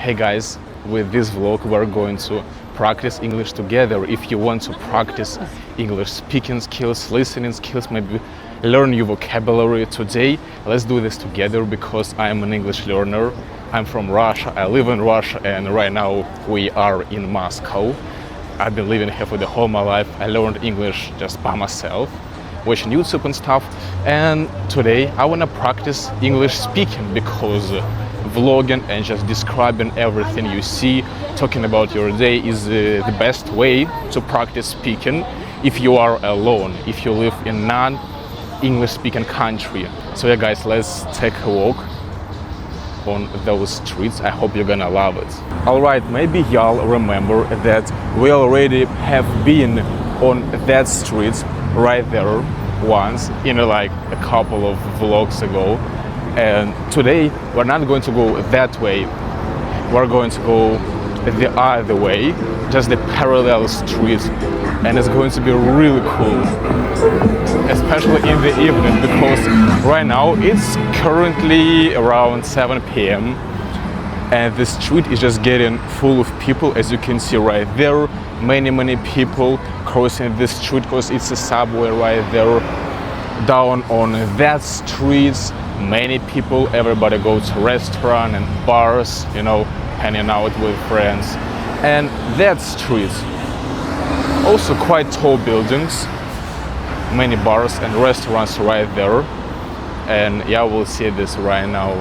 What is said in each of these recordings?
Hey guys, with this vlog we're going to practice English together. If you want to practice English speaking skills, listening skills, maybe learn new vocabulary today, let's do this together because I'm an English learner. I'm from Russia, I live in Russia, and right now we are in Moscow. I've been living here for the whole my life. I learned English just by myself, watching YouTube and stuff. And today I want to practice English speaking because vlogging and just describing everything you see, talking about your day is the best way to practice speaking if you are alone, if you live in non-English speaking country. So yeah guys, let's take a walk on those streets. I hope you're gonna love it. Alright, maybe y'all remember that we already have been on that street right there once in like a couple of vlogs ago. And today we're not going to go that way, we're going to go the other way, just the parallel street, and it's going to be really cool, especially in the evening because right now it's currently around 7 p.m. and the street is just getting full of people. As you can see right there, many people crossing this street because it's a subway right there. Down on that street, many people, everybody goes to restaurant and bars, you know, hanging out with friends. And that street, also quite tall buildings, many bars and restaurants right there. And yeah, we'll see this right now.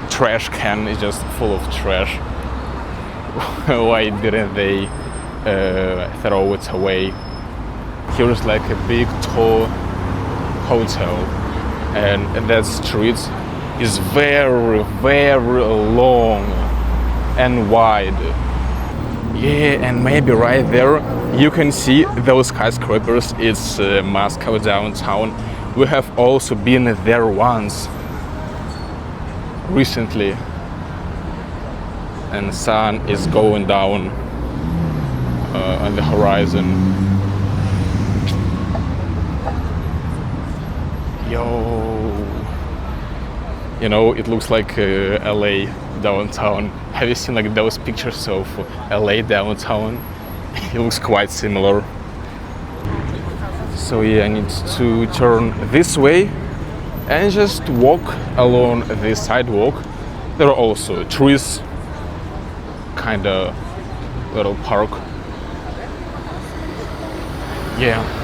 Trash can is just full of trash. Why didn't they throw it away? Here's like a big tall hotel, and that street is very long and wide. Yeah, and maybe right there you can see those skyscrapers. It's Moscow downtown. We have also been there once recently, and the sun is going down on the horizon. Yo, you know, it looks like LA downtown. Have you seen like those pictures of LA downtown? It looks quite similar. So yeah, I need to turn this way and just walk along this sidewalk. There are also trees, kind of little park. Yeah.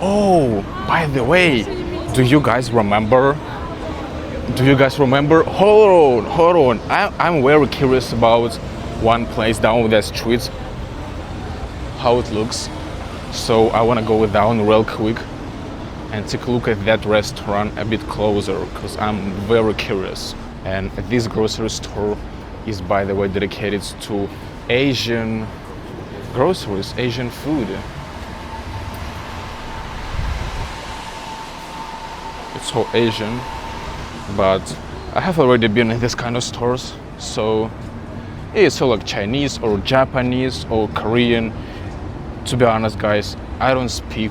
Oh, by the way, do you guys remember? Hold on. I'm very curious about one place down that street, how it looks. So I want to go down real quick and take a look at that restaurant a bit closer because I'm very curious. And this grocery store is, by the way, dedicated to Asian groceries, Asian food. It's so Asian, but I have already been in this kind of stores, so it's all like Chinese or Japanese or Korean. To be honest guys, I don't speak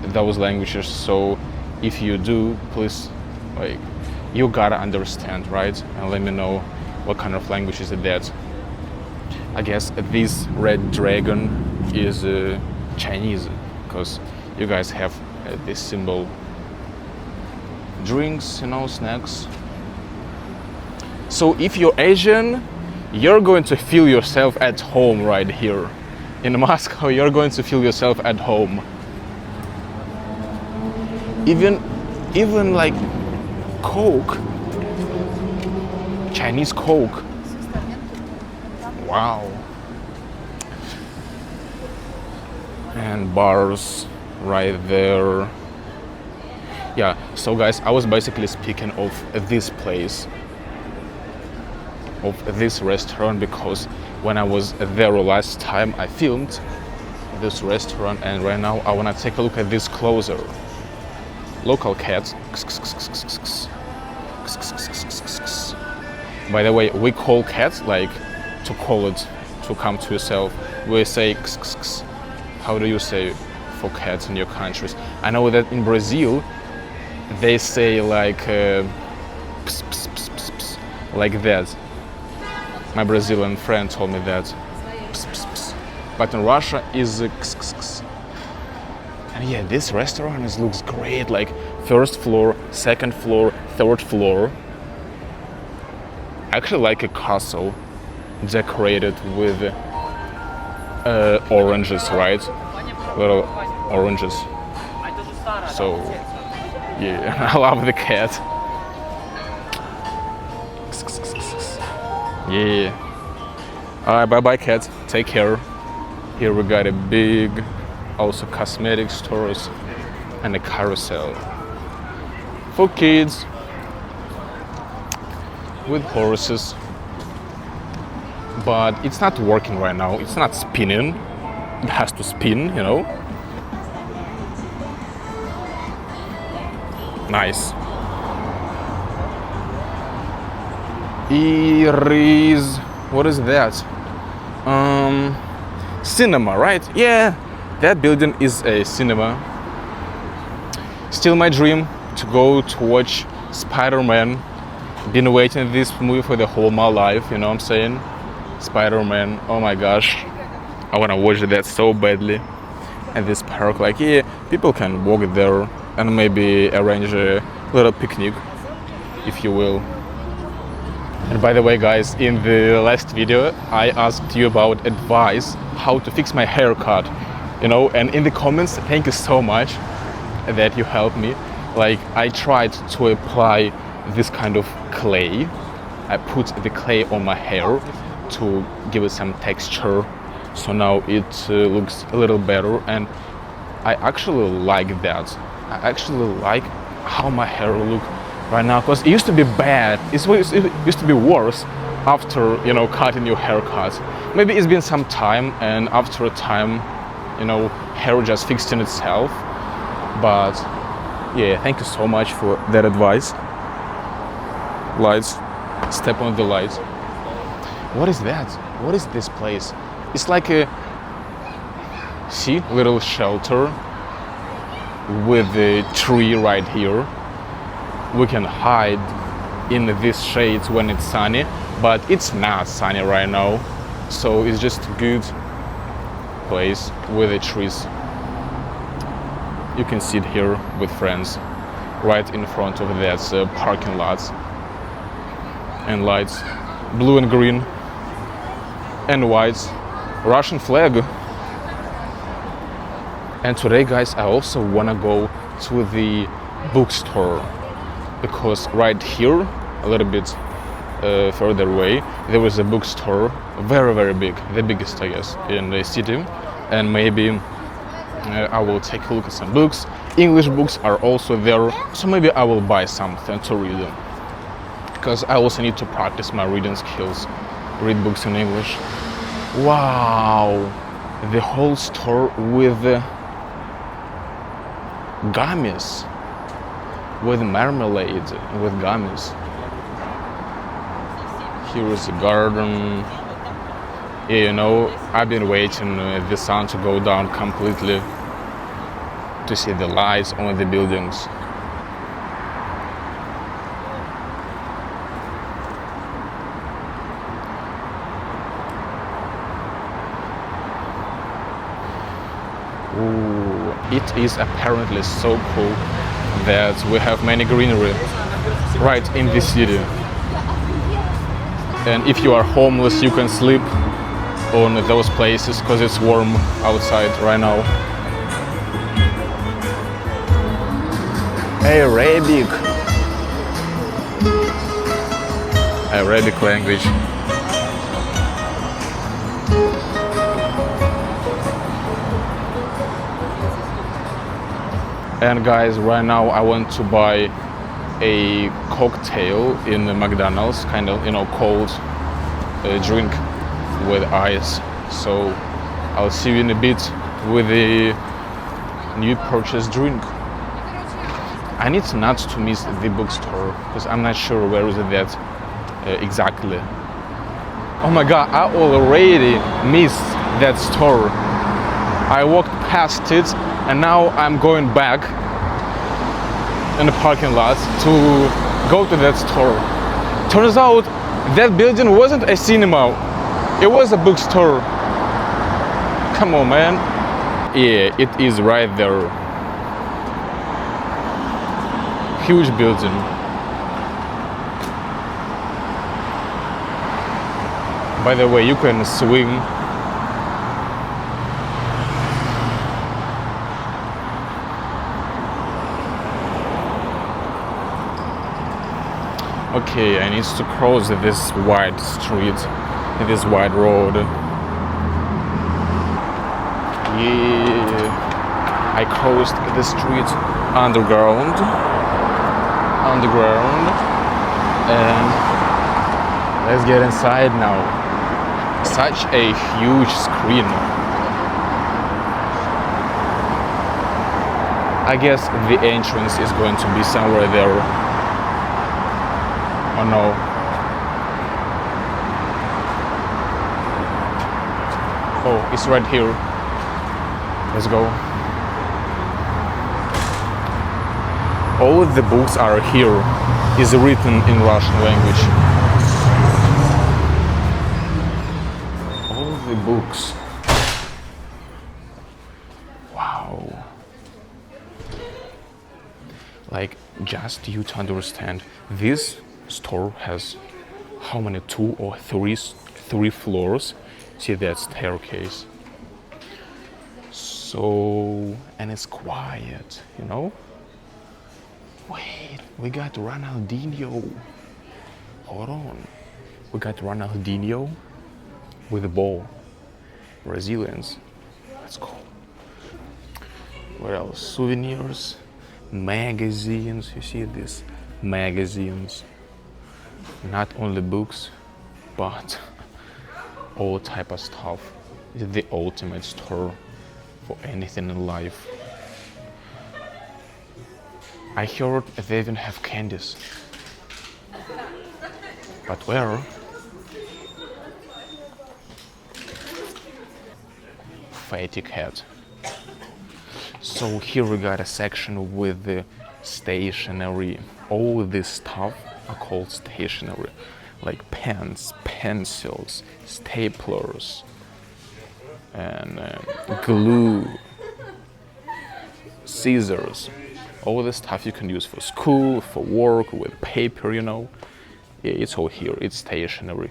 those languages, so if you do, please, like, you gotta understand, right? And let me know what kind of language is that. I guess this red dragon is Chinese, because you guys have this symbol. Drinks, you know, snacks. So if you're Asian, you're going to feel yourself at home right here. In Moscow, you're going to feel yourself at home. Even like Coke, Chinese Coke. Wow. And bars right there. Yeah, so guys, I was basically speaking of this place, of this restaurant, because when I was there last time I filmed this restaurant, and right now I want to take a look at this closer. Local cat. By the way, we call cats, like, to call it, to come to yourself, we say how do you say for cats in your countries? I know that in Brazil they say like ps, ps, ps, like that. My Brazilian friend told me that. Ps, ps, ps. But in Russia is ks, ks, ks. And yeah, this restaurant looks great, like first floor, second floor, third floor. Actually like a castle decorated with oranges, right? Little oranges. So yeah, I love the cat. Yeah. Alright, bye bye cat. Take care. Here we got a big also cosmetic stores and a carousel for kids with horses. But it's not working right now. It's not spinning. It has to spin, you know. Nice. What is that? Cinema, right? Yeah, that building is a cinema. Still my dream to go to watch Spider-Man. Been waiting this movie for the whole my life, you know what I'm saying? Spider-Man, oh my gosh. I wanna watch that so badly. And this park, like, yeah, people can walk there and maybe arrange a little picnic, if you will. And by the way, guys, in the last video, I asked you about advice how to fix my haircut, you know, and in the comments, thank you so much that you helped me. Like, I tried to apply this kind of clay. I put the clay on my hair to give it some texture, so now it looks a little better, and I actually like that. I actually like how my hair look right now, because it used to be bad. It used to be worse after, you know, cutting your haircut. Maybe it's been some time, and after a time, you know, hair just fixed in itself. But yeah, thank you so much for that advice. Lights, step on the lights. What is that? What is this place? It's like a, see, little shelter with a tree right here. We can hide in these shades when it's sunny, but it's not sunny right now, so it's just a good place with the trees. You can sit here with friends right in front of that parking lot, and lights, blue and green and white, Russian flag. And today, guys, I also wanna go to the bookstore, because right here, a little bit further away, there is a bookstore, very, very big, the biggest, I guess, in the city. And maybe I will take a look at some books. English books are also there, so maybe I will buy something to read them, because I also need to practice my reading skills, read books in English. Wow, the whole store with gummies, with marmalade, with gummies. Here is a garden. Yeah, you know, I've been waiting the sun to go down completely to see the lights on the buildings. Ooh, it is apparently so cool that we have many greenery right in the city. And if you are homeless, you can sleep on those places because it's warm outside right now. Arabic language. And guys, right now I want to buy a cocktail in the McDonald's, kind of, you know, cold drink with ice. So I'll see you in a bit with the new purchased drink. I need not to miss the bookstore because I'm not sure where is that exactly. Oh my god, I already missed that store. I walked past it and now I'm going back in the parking lot to go to that store. Turns out That building wasn't a cinema, it was a bookstore. Come on, man. Yeah, it is right there. Huge building. By the way, you can swim. Okay, I need to cross this wide street, this wide road. Yeah, I crossed the street underground, and let's get inside now. Such a huge screen. I guess the entrance is going to be somewhere there. Oh no. Oh, it's right here. Let's go. All of the books are here. Is written in Russian language. All the books. Wow. Like, just you to understand, this store has how many, 2 or 3 floors? See that staircase. So, and it's quiet, you know? Wait, we got Ronaldinho. Hold on. We got Ronaldinho with the ball. Brazilians. Let's go. What else? Souvenirs, magazines. You see this? Magazines. Not only books, but all type of stuff. It's the ultimate store for anything in life. I heard they even have candies. But where? Fatty cat. So here we got a section with the stationery. All this stuff are called stationery, like pens, pencils, staplers, and glue, scissors. All the stuff you can use for school, for work, with paper, you know. Yeah, it's all here, it's stationery.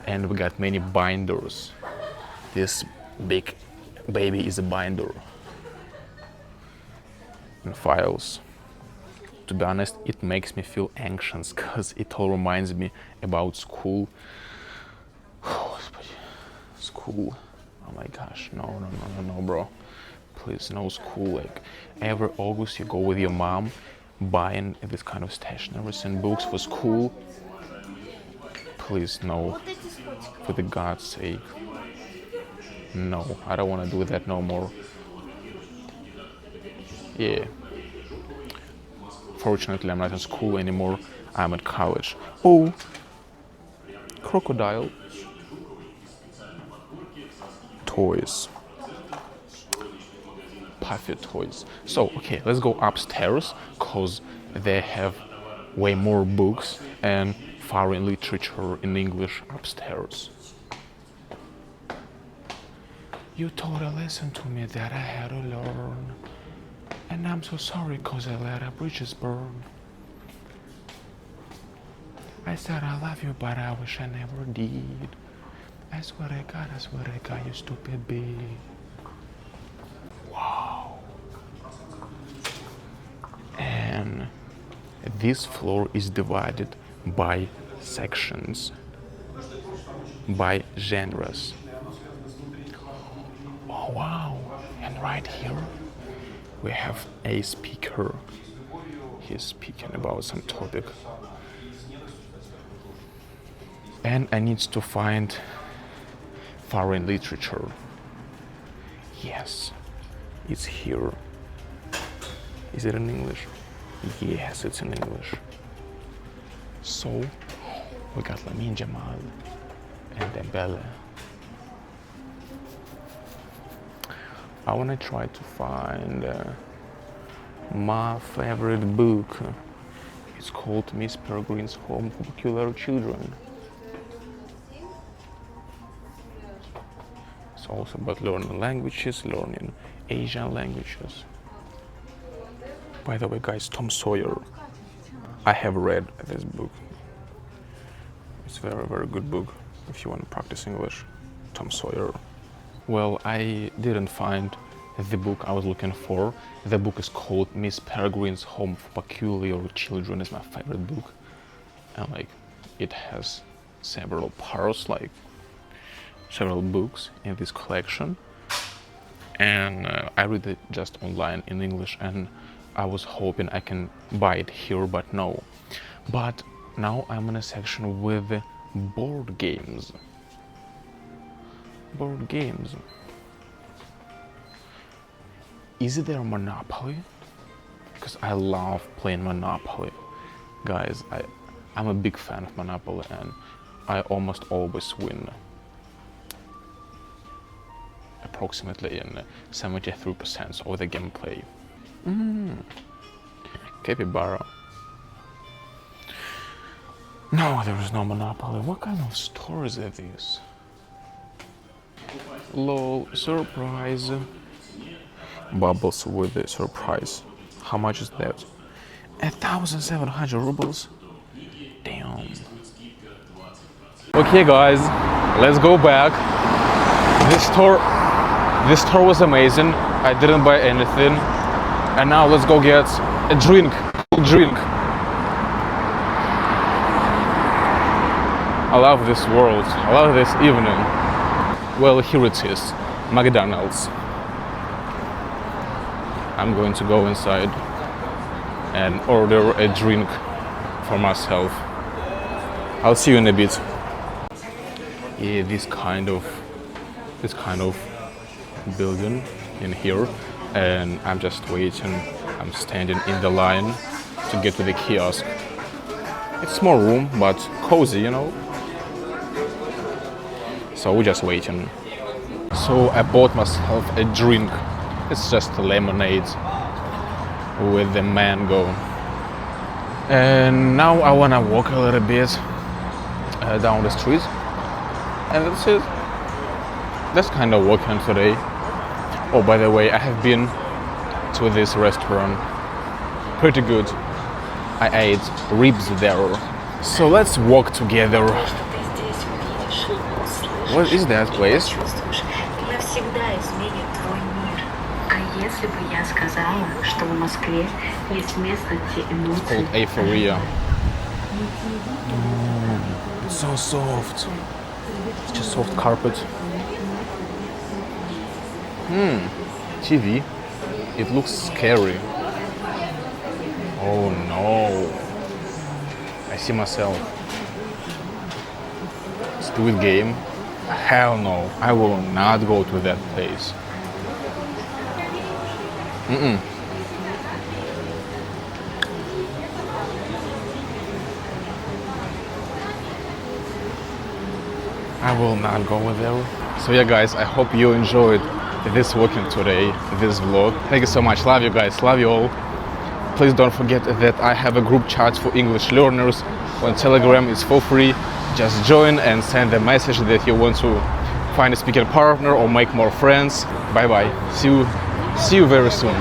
And we got many binders. This big baby is a binder. And files. To be honest, it makes me feel anxious because it all reminds me about school. Oh, school. Oh my gosh, no, bro. Please, no school. Like every August you go with your mom buying this kind of stationeries and books for school. Please, no. For the God's sake. No, I don't want to do that no more. Yeah. Fortunately, I'm not in school anymore. I'm at college. Oh, crocodile. Toys. Puffy toys. So, okay, let's go upstairs because they have way more books and foreign literature in English upstairs. You told a lesson to me that I had to learn. And I'm so sorry because I let our bridges burn. I said I love you, but I wish I never did. I swear to God, you stupid bee. Wow. And this floor is divided by sections, by genres. Oh wow, and right here we have a speaker. He's speaking about some topic. And I need to find foreign literature. Yes, it's here. Is it in English? Yes, it's in English. So, we got Lamin Jamal and Dembele. I want to try to find my favorite book. It's called Miss Peregrine's Home for Peculiar Children. also about learning languages, learning Asian languages. By the way, guys, Tom Sawyer. I have read this book. It's a very, very good book if you want to practice English. Tom Sawyer. Well, I didn't find the book I was looking for. The book is called Miss Peregrine's Home for Peculiar Children. It's my favorite book. And like, it has several parts, like several books in this collection. And I read it just online in English, and I was hoping I can buy it here, but no. But now I'm in a section with board games. Board games. Is there Monopoly? Because I love playing Monopoly. Guys, I'm a big fan of Monopoly, and I almost always win. Approximately in 73% of the gameplay. Capybara. No, there is no Monopoly. What kind of store is this? Lol, surprise. Bubbles with the surprise. How much is that? 1,700 rubles? Damn. Okay guys, let's go back. This store was amazing. I didn't buy anything. And now let's go get a drink. I love this world. I love this evening. Well, here it is. McDonald's. I'm going to go inside and order a drink for myself. I'll see you in a bit. Yeah, this kind of building in here, and I'm just waiting. I'm standing in the line to get to the kiosk. It's a small room, but cozy, you know. So we're just waiting. So I bought myself a drink. It's just a lemonade with the mango. And now I wanna walk a little bit down the street. And that's it. That's kind of walking today. Oh, by the way, I have been to this restaurant. Pretty good. I ate ribs there. So let's walk together. What is that place? It's called Euphoria. It's so soft. It's just soft carpet. TV. It looks scary. Oh no. I see myself. Squid Game. Hell no. I will not go to that place. I will not go there. So yeah guys, I hope you enjoyed this walking today, this vlog. Thank you so much. Love you guys. Love you all. Please don't forget that I have a group chat for English learners on Telegram. It's for free. Just join and send a message that you want to find a speaking partner or make more friends. Bye bye. See you very soon.